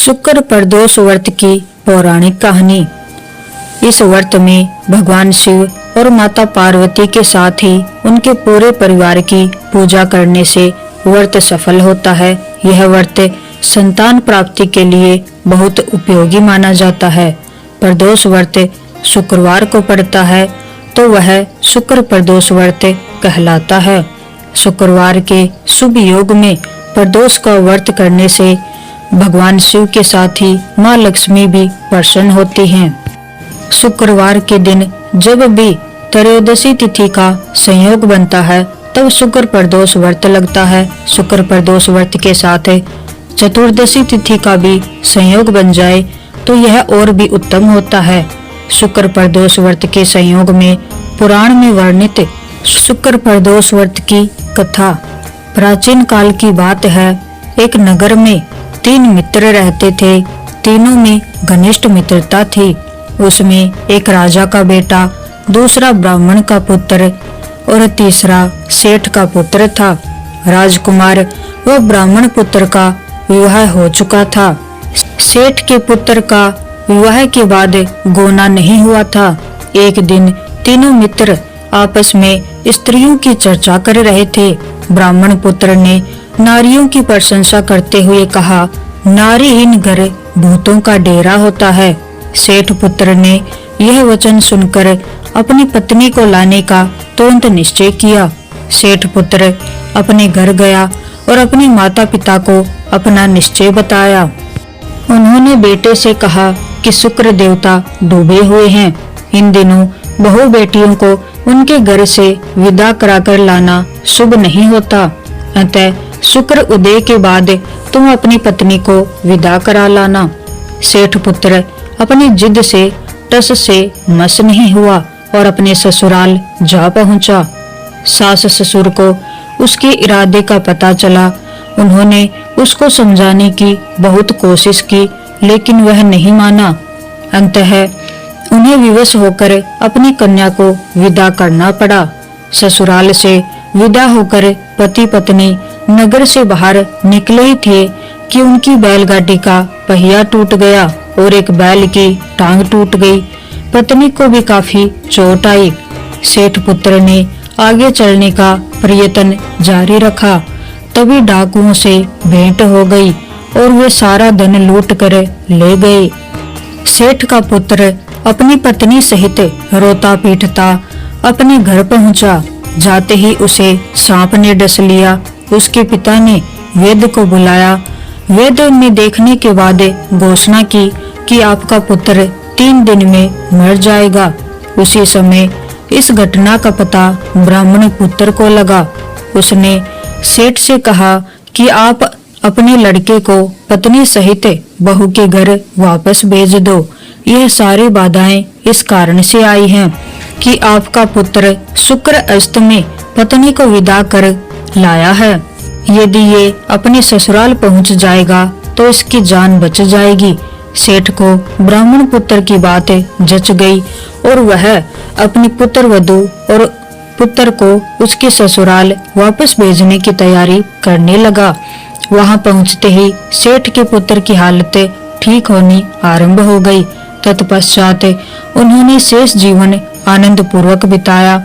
शुक्र प्रदोष व्रत की पौराणिक कहानी। इस व्रत में भगवान शिव और माता पार्वती के साथ ही उनके पूरे परिवार की पूजा करने से व्रत सफल होता है। यह व्रत संतान प्राप्ति के लिए बहुत उपयोगी माना जाता है। प्रदोष व्रत शुक्रवार को पड़ता है तो वह शुक्र प्रदोष व्रत कहलाता है। शुक्रवार के शुभ योग में प्रदोष का व्रत करने से भगवान शिव के साथ ही माँ लक्ष्मी भी प्रसन्न होती हैं। शुक्रवार के दिन जब भी त्रयोदशी तिथि का संयोग बनता है तब शुक्र प्रदोष व्रत लगता है। शुक्र प्रदोष व्रत के साथ चतुर्दशी तिथि का भी संयोग बन जाए तो यह और भी उत्तम होता है। शुक्र प्रदोष व्रत के संयोग में पुराण में वर्णित शुक्र प्रदोष व्रत की कथा। प्राचीन काल की बात है। एक नगर में 3 मित्र रहते थे। तीनों में घनिष्ठ मित्रता थी। उसमें एक राजा का बेटा, दूसरा ब्राह्मण का पुत्र और तीसरा सेठ का पुत्र था। राजकुमार व ब्राह्मण पुत्र का विवाह हो चुका था। सेठ के पुत्र का विवाह के बाद गोना नहीं हुआ था। एक दिन तीनों मित्र आपस में स्त्रियों की चर्चा कर रहे थे। ब्राह्मण पुत्र ने नारियों की प्रशंसा करते हुए कहा, नारीहीन घर भूतों का डेरा होता है। सेठ पुत्र ने यह वचन सुनकर अपनी पत्नी को लाने का तुरंत निश्चय किया। सेठ पुत्र अपने घर गया और अपने माता पिता को अपना निश्चय बताया। उन्होंने बेटे से कहा कि शुक्र देवता डूबे हुए हैं। इन दिनों बहू बेटियों को उनके घर से विदा कराकर लाना शुभ नहीं होता। अतः शुक्र उदय के बाद तुम अपनी पत्नी को विदा करा लाना। सेठ पुत्र अपनी जिद से टस से मस नहीं हुआ और अपने ससुराल जा पहुंचा। सास ससुर को उसके इरादे का पता चला। उन्होंने उसको समझाने की बहुत कोशिश की लेकिन वह नहीं माना। अंततः उन्हें विवश होकर अपनी कन्या को विदा करना पड़ा। ससुराल से विदा होकर पति पत्नी नगर से बाहर निकले ही थे कि उनकी बैलगाड़ी का पहिया टूट गया और एक बैल की टांग टूट गई। पत्नी को भी काफी चोट आई। सेठ पुत्र ने आगे चलने का प्रयत्न जारी रखा। तभी डाकुओं से भेंट हो गई और वे सारा धन लूट कर ले गए। सेठ का पुत्र अपनी पत्नी सहित रोता पीटता अपने घर पहुंचा। जाते ही उसे सांप ने डस लिया। उसके पिता ने वैद्य को बुलाया। वैद्य ने देखने के बाद घोषणा की कि आपका पुत्र 3 दिन में मर जाएगा। उसी समय इस घटना का पता ब्राह्मण पुत्र को लगा। उसने सेठ से कहा कि आप अपने लड़के को पत्नी सहित बहू के घर वापस भेज दो। यह सारी बाधाएं इस कारण से आई हैं कि आपका पुत्र शुक्र अस्त में पत्नी को विदा कर लाया है। यदि ये अपने ससुराल पहुंच जाएगा तो इसकी जान बच जाएगी। सेठ को ब्राह्मण पुत्र की बात जच गई और वह अपनी पुत्र वधू और पुत्र को उसके ससुराल वापस भेजने की तैयारी करने लगा। वहां पहुंचते ही सेठ के पुत्र की हालत ठीक होनी आरंभ हो गई। तत्पश्चात उन्होंने शेष जीवन आनंद पूर्वक बिताया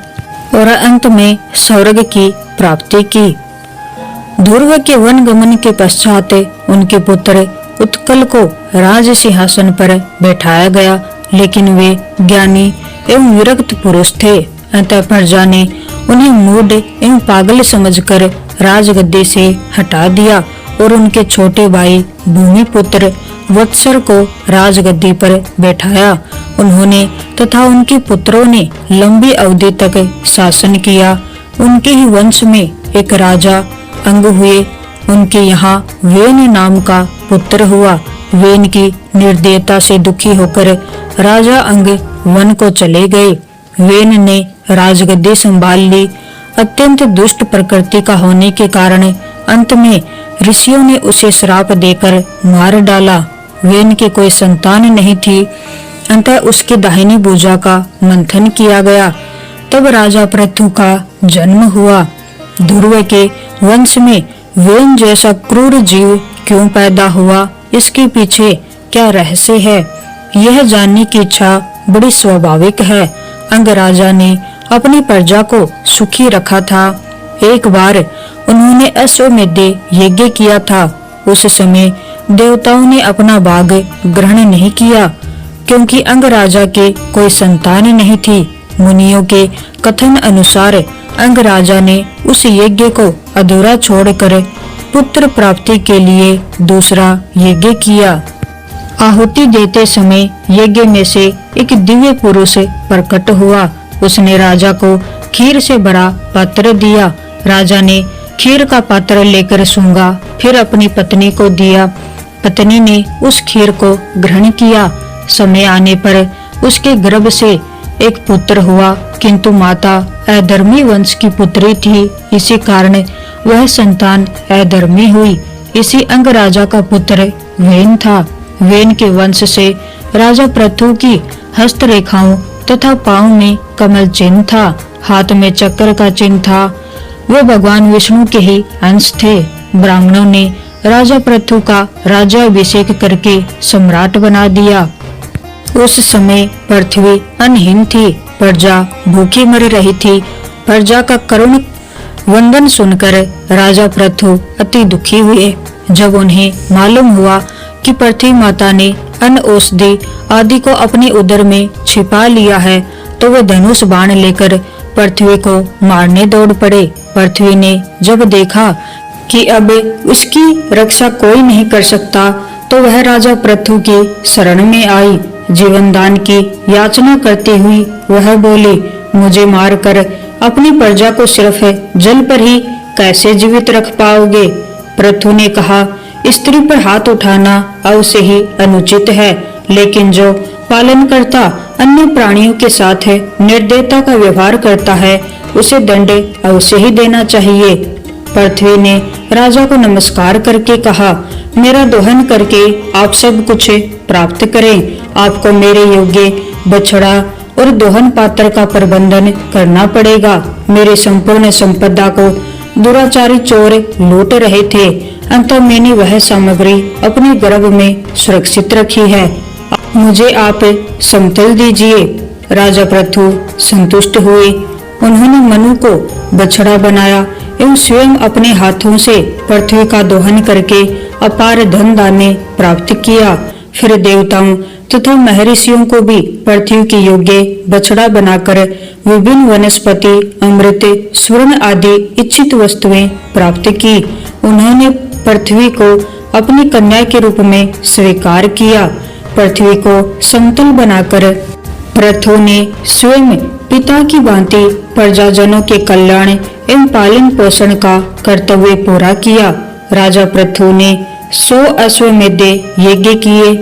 और अंत में स्वर्ग की प्राप्ति की। ध्रुव के वन गमन के पश्चात उनके पुत्र उत्कल को राज सिंहासन पर बैठाया गया, लेकिन वे ज्ञानी एवं विरक्त पुरुष थे। अतः प्रजा ने उन्हें मूढ़ एवं पागल समझकर राजगद्दी से हटा दिया और उनके छोटे भाई भूमिपुत्र वत्सर को राजगद्दी पर बैठाया। उन्होंने तथा उनके पुत्रों ने लंबी अवधि तक शासन किया। उनके ही वंश में एक राजा अंग हुए। उनके यहाँ वेन नाम का पुत्र हुआ। वेन की निर्दयता से दुखी होकर राजा अंग वन को चले गए। वेन ने राजगद्दी संभाल ली। अत्यंत दुष्ट प्रकृति का होने के कारण अंत में ऋषियों ने उसे श्राप देकर मार डाला। वेन की कोई संतान नहीं थी। अतः उसकी दाहिनी भुजा का मंथन किया गया। तब राजा पृथु का जन्म हुआ। ध्रुव के वंश में वेन जैसा क्रूर जीव क्यों पैदा हुआ, इसके पीछे क्या रहस्य है, यह जानने की इच्छा बड़ी स्वाभाविक है। अंगराजा ने अपनी प्रजा को सुखी रखा था। एक बार उन्होंने अश्वमेध यज्ञ किया था। उस समय देवताओं ने अपना भाग ग्रहण नहीं किया, क्योंकि अंगराजा के कोई संतान नहीं थी। मुनियों के कथन अनुसार अंगराजा ने उस यज्ञ को अधूरा छोड़कर पुत्र प्राप्ति के लिए दूसरा यज्ञ किया। आहुति देते समय यज्ञ में से एक दिव्य पुरुष प्रकट हुआ। उसने राजा को खीर से भरा पात्र दिया। राजा ने खीर का पात्र लेकर सूंघा, फिर अपनी पत्नी को दिया। पत्नी ने उस खीर को ग्रहण किया। समय आने पर उसके गर्भ से एक पुत्र हुआ, किंतु माता अधर्मी वंश की पुत्री थी। इसी कारण वह संतान अधर्मी हुई। इसी अंगराजा का पुत्र वेन था। वेन के वंश से राजा पृथु की हस्तरेखाओं तथा पांव में कमल चिन्ह था, हाथ में चक्र का चिन्ह था। वे भगवान विष्णु के ही अंश थे। ब्राह्मणों ने राजा पृथु का राज्याभिषेक करके सम्राट बना दिया। उस समय पृथ्वी अनहीन थी, प्रजा भूखी मर रही थी। प्रजा का करुण वंदन सुनकर राजा पृथु अति दुखी हुए। जब उन्हें मालूम हुआ कि पृथ्वी माता ने अन्न औषधि आदि को अपने उदर में छिपा लिया है, तो वे धनुष बाण लेकर पृथ्वी को मारने दौड़ पड़े। पृथ्वी ने जब देखा कि अब उसकी रक्षा कोई नहीं कर सकता, तो वह राजा पृथु की शरण में आई। जीवन दान की याचना करती हुई वह बोली, मुझे मारकर अपनी प्रजा को सिर्फ जल पर ही कैसे जीवित रख पाओगे? पृथु ने कहा, स्त्री पर हाथ उठाना अवश्य ही अनुचित है, लेकिन जो पालन करता अन्य प्राणियों के साथ निर्दयता का व्यवहार करता है, उसे दंड अवश्य ही देना चाहिए। पृथ्वी ने राजा को नमस्कार करके कहा, मेरा दोहन करके आप सब कुछ प्राप्त करें। आपको मेरे योग्य बछड़ा और दोहन पात्र का प्रबंधन करना पड़ेगा। मेरे संपूर्ण संपदा को दुराचारी चोर लूट रहे थे, अंत मैंने वह सामग्री अपने गर्भ में सुरक्षित रखी है। मुझे आप समतल दीजिए। राजा पृथु संतुष्ट हुए। उन्होंने मनु को बछड़ा बनाया एवं स्वयं अपने हाथों से पृथ्वी का दोहन करके अपार धन दाने प्राप्त किया। फिर देवताओं तथा महर्षियों को भी पृथ्वी के योग्य बछड़ा बनाकर विभिन्न वनस्पति, अमृत, स्वर्ण आदि इच्छित वस्तुएं प्राप्त की। उन्होंने पृथ्वी को अपनी कन्या के रूप में स्वीकार किया। पृथ्वी को समतल बनाकर पृथु ने स्वयं पिता की भांति प्रजाजनों के कल्याण एवं पालन पोषण का कर्तव्य पूरा किया। राजा पृथु ने 100 अश्वमेध यज्ञ किए।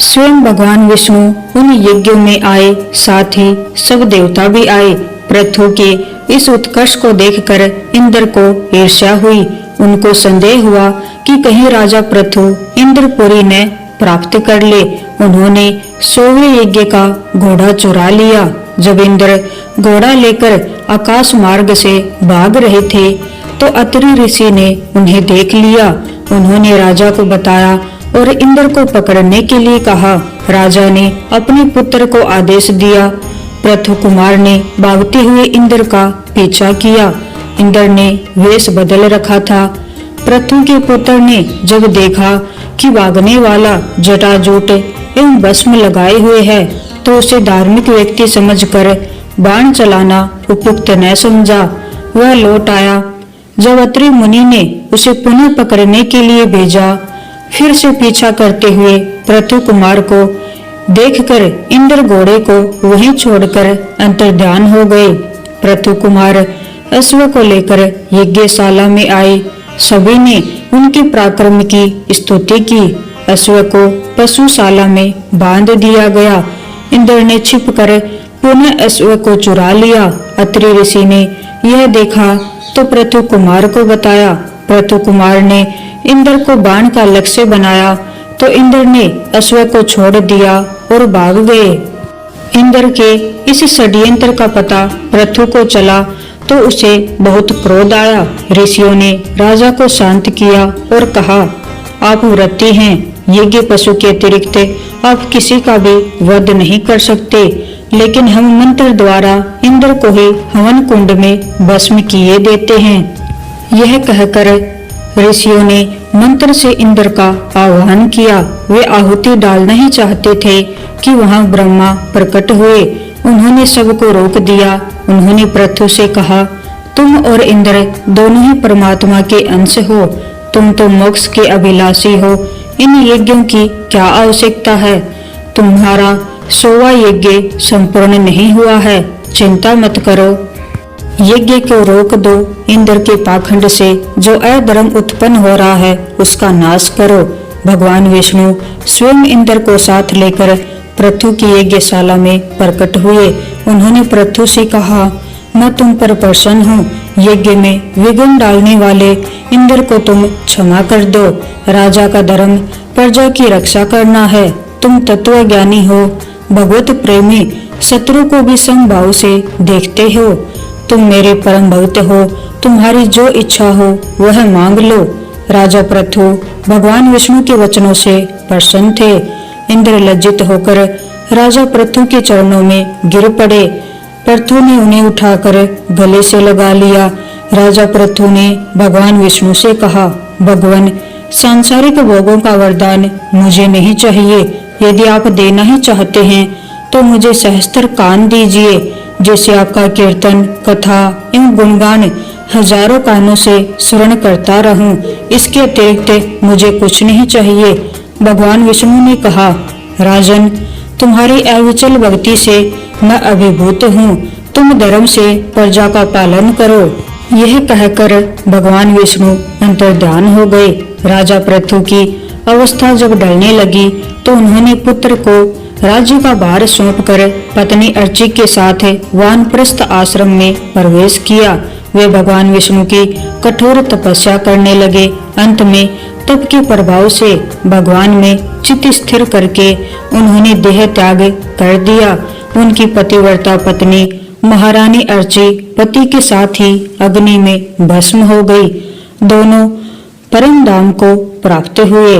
स्वयं भगवान विष्णु उन यज्ञों में आए, साथ ही सब देवता भी आए। पृथु के इस उत्कर्ष को देखकर इंद्र को ईर्ष्या हुई। उनको संदेह हुआ कि कहीं राजा पृथु इंद्रपुरी ने प्राप्त कर ले। उन्होंने 100वें यज्ञ का घोड़ा चुरा लिया। जब इंद्र घोड़ा लेकर आकाश मार्ग से भाग रहे थे, तो अत्रि ऋषि ने उन्हें देख लिया। उन्होंने राजा को बताया और इंद्र को पकड़ने के लिए कहा। राजा ने अपने पुत्र को आदेश दिया। पृथु कुमार ने भागते हुए इंद्र का पीछा किया। इंद्र ने वेश बदल रखा था। पृथु के पुत्र ने जब देखा कि भागने वाला जटाजूट एवं भस्म लगाए हुए है, तो उसे धार्मिक व्यक्ति समझकर बाण चलाना उपयुक्त न समझा। वह लौट आया। जब अत्रि मुनि ने उसे पुनः पकड़ने के लिए भेजा, फिर से पीछा करते हुए पृथु कुमार को देखकर इंद्र घोड़े को वहीं छोड़कर अंतर्ध्यान हो गए। पृथु कुमार अश्व को लेकर यज्ञशाला में आए। सभी ने उनके पराक्रम की स्तुति की। अश्व को पशुशाला में बांध दिया गया। इंद्र ने छिपकर पुनः अश्व को चुरा लिया। अत्रि ऋषि ने यह देखा तो पृथु कुमार को बताया। पृथु कुमार ने इंद्र को बाण का लक्ष्य बनाया, तो इंद्र ने अश्व को छोड़ दिया और भाग गए। इंद्र के इस षड्यंत्र का पता पृथु को चला तो उसे बहुत क्रोध आया। ऋषियों ने राजा को शांत किया और कहा, आप व्रती हैं, यज्ञ पशु के अतिरिक्त आप किसी का भी वध नहीं कर सकते, लेकिन हम मंत्र द्वारा इंद्र को ही हवन कुंड में भस्म किए देते हैं। यह कहकर ऋषियों ने मंत्र से इंद्र का आह्वान किया। वे आहुति डालना ही चाहते थे कि वहां ब्रह्मा प्रकट हुए। उन्होंने सबको रोक दिया। उन्होंने पृथु से कहा, तुम और इंद्र दोनों ही परमात्मा के अंश हो। तुम तो मोक्ष के अभिलाषी हो। इन यज्ञों की क्या आवश्यकता है? तुम्हारा 100वां यज्ञ संपूर्ण नहीं हुआ है। चिंता मत करो, यज्ञ को रोक दो। इंद्र के पाखंड से जो अधर्म उत्पन्न हो रहा है उसका नाश करो। भगवान विष्णु स्वयं इंद्र को साथ लेकर पृथु की यज्ञशाला में प्रकट हुए। उन्होंने पृथु से कहा, मैं तुम पर प्रसन्न हूँ। यज्ञ में विघ्न डालने वाले इंद्र को तुम क्षमा कर दो। राजा का धर्म प्रजा की रक्षा करना है। तुम तत्वज्ञानी हो, भगवत प्रेमी, शत्रु को भी समभाव से देखते हो। तुम मेरे परम भक्त हो। तुम्हारी जो इच्छा हो वह मांग लो। राजा पृथु भगवान विष्णु के वचनों से प्रसन्न थे। इंद्र लज्जित होकर राजा पृथु के चरणों में गिर पड़े। पृथु ने उन्हें उठाकर गले से लगा लिया। राजा पृथु ने भगवान विष्णु से कहा, भगवान, सांसारिक भोगों का वरदान मुझे नहीं चाहिए। यदि आप देना ही चाहते हैं तो मुझे सहस्त्र कान दीजिए, जिससे आपका कीर्तन, कथा एवं गुणगान हजारों कानों से श्रवण करता रहूं। इसके अतिरिक्त मुझे कुछ नहीं चाहिए। भगवान विष्णु ने कहा, राजन, तुम्हारी अविचल भक्ति से मैं अभिभूत हूँ। तुम धर्म से प्रजा का पालन करो। यह कहकर भगवान विष्णु अंतर्ध्यान हो गए। राजा पृथु की अवस्था जब ढलने लगी तो उन्होंने पुत्र को राज्य का भार सौंपकर पत्नी अर्ची के साथ वानप्रस्थ आश्रम में प्रवेश किया। वे भगवान विष्णु की कठोर तपस्या करने लगे। अंत में तप के प्रभाव से भगवान में चित्त स्थिर करके उन्होंने देह त्याग कर दिया। उनकी पतिव्रता पत्नी महारानी अर्ची पति के साथ ही अग्नि में भस्म हो गई। दोनों परम धाम को प्राप्त हुए।